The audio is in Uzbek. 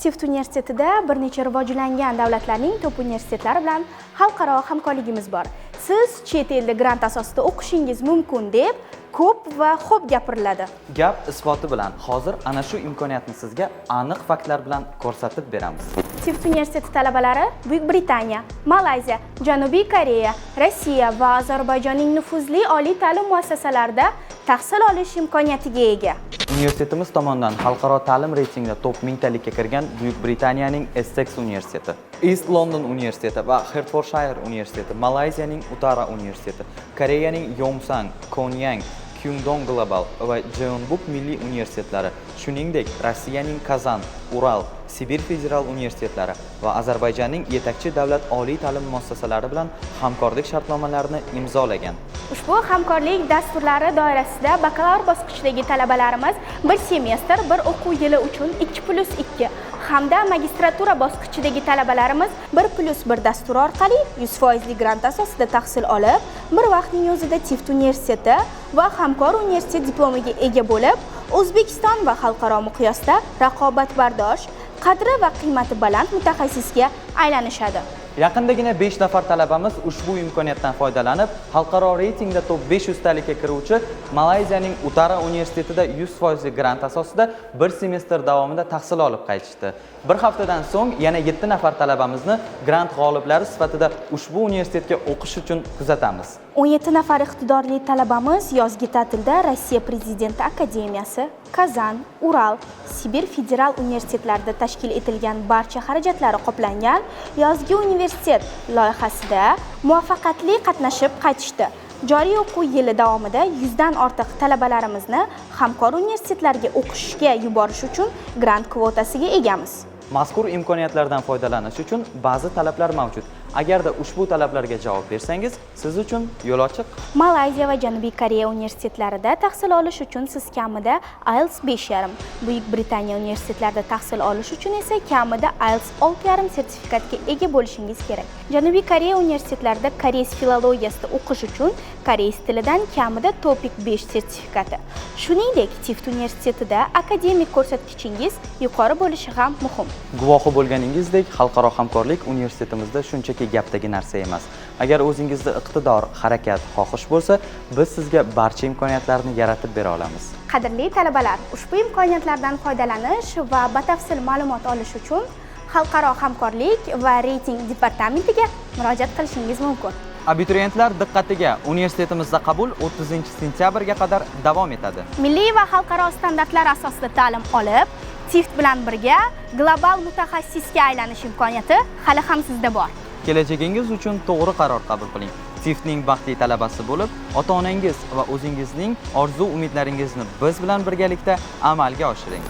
TIFT universitetida bir necha rivojlangan davlatlarning top universitetlari bilan xalqaro hamkorligimiz bor. Siz chet elda grant asosida o'qishingiz mumkin deb ko'p va xo'p gapiriladi. Gap isboti bilan hozir ana shu imkoniyatni sizga aniq faktlar bilan ko'rsatib beramiz. TIFT universiteti talabalari Buyuk Britaniya, Malayziya, Janubiy Koreya, Rossiya va Ozarbayjonning nufuzli oliy ta'lim muassasalarida tahsil olish imkoniyatiga ega. Universitetimiz tomonidan xalqaro ta'lim reytingida top 1000 talikka kirgan Buyuk Britaniyaning Essex universiteti, East London universiteti va Hertfordshire universiteti, Malayziyaning Utara universiteti, Koreyaning Yongsan, Konyang, Kyungdong Global va Jeonbuk milliy universitetlari, shuningdek Rossiyaning Kazan, Ural, Sibir federal universitetlari va Ozarbayjonning yetakchi davlat oliy ta'lim muassasalari bilan hamkorlik shartnomalarini imzolagan. Ushbu hamkorlik dasturlari doirasida bakalavr bosqichidagi talabalarimiz bir semestr, bir o'quv yili uchun 2+2 hamda magistratura bosqichidagi talabalarimiz 1+1 dasturi orqali 100% grant asosida tahsil olib, bir vaqtning o'zida TIFT universiteti va hamkor universitet diplomiga ega bo'lib, O'zbekiston va xalqaro miqyosda raqobatbardosh, qadri va qiymati baland mutaxassisga aylanishadi. Yaqindagina 5 nafar talabamiz ushbu imkoniyatdan foydalanib, xalqaro reytingda top 500 talikka kiruvchi Malayziyaning Utara universitetida 100% grant asosida bir semestr davomida tahsil olib qaytishdi. Bir haftadan so'ng yana 7 nafar talabamizni grant g'oliblari sifatida ushbu universitetga o'qish uchun kuzatamiz. 17 nafar iqtidorli talabamiz yozgi ta'tilda Rossiya Prezidenti akademiyasi, Kazan, Ural, Sibir federal universitetlarida tashkil etilgan barcha xarajatlari qoplangan yozgi universitet loyihasida muvaffaqiyatli qatnashib qaytishdi. Joriy o'quv yili davomida 100 dan ortiq talabalarimizni hamkor universitetlarga o'qishga yuborish uchun grant kvotasiga egamiz. Mazkur imkoniyatlardan foydalanish uchun ba'zi talablar mavjud. Agarda ushbu talablarga javob bersangiz, siz uchun yo'l ochiq. Malayziya va Janubiy Koreya universitetlarida tahsil olish uchun siz kamida IELTS 5.5, Buyuk Britaniya universitetlarida tahsil olish uchun esa kamida IELTS 6.5 sertifikatga ega bo'lishingiz kerak. Janubiy Koreya universitetlarida koreys filologiyasida o'qish uchun koreys tilidan kamida TOEIC 5 sertifikati. Shuningdek, TIFT universitetida akademik ko'rsatkichingiz yuqori bo'lishi ham muhim. Guvohi bo'lganingizdek, xalqaro hamkorlik universitetimizda shunchaki gapdagi narsa emas. Agar o'zingizda iqtidor, harakat, xohish bo'lsa, biz sizga barcha imkoniyatlarni yaratib bera olamiz. Qadrli talabalar, ushbu imkoniyatlardan foydalanish va batafsil ma'lumot olish uchun xalqaro hamkorlik va reyting departamentiga murojaat qilishingiz mumkin. Abituriyentlar diqqatiga, universitetimizda qabul 30-sentyabrga qadar davom etadi. Milliy va xalqaro standartlar asosida ta'lim olib, TIFT bilan birga global mutaxassisga aylanish imkoniyati hali ham sizda bor. Kelajagingiz uchun to'g'ri qaror qabul qiling. TIFTning baxtli talabasi bo'lib, ota-onangiz va o'zingizning orzu-umidlaringizni biz bilan birgalikda amalga oshiring.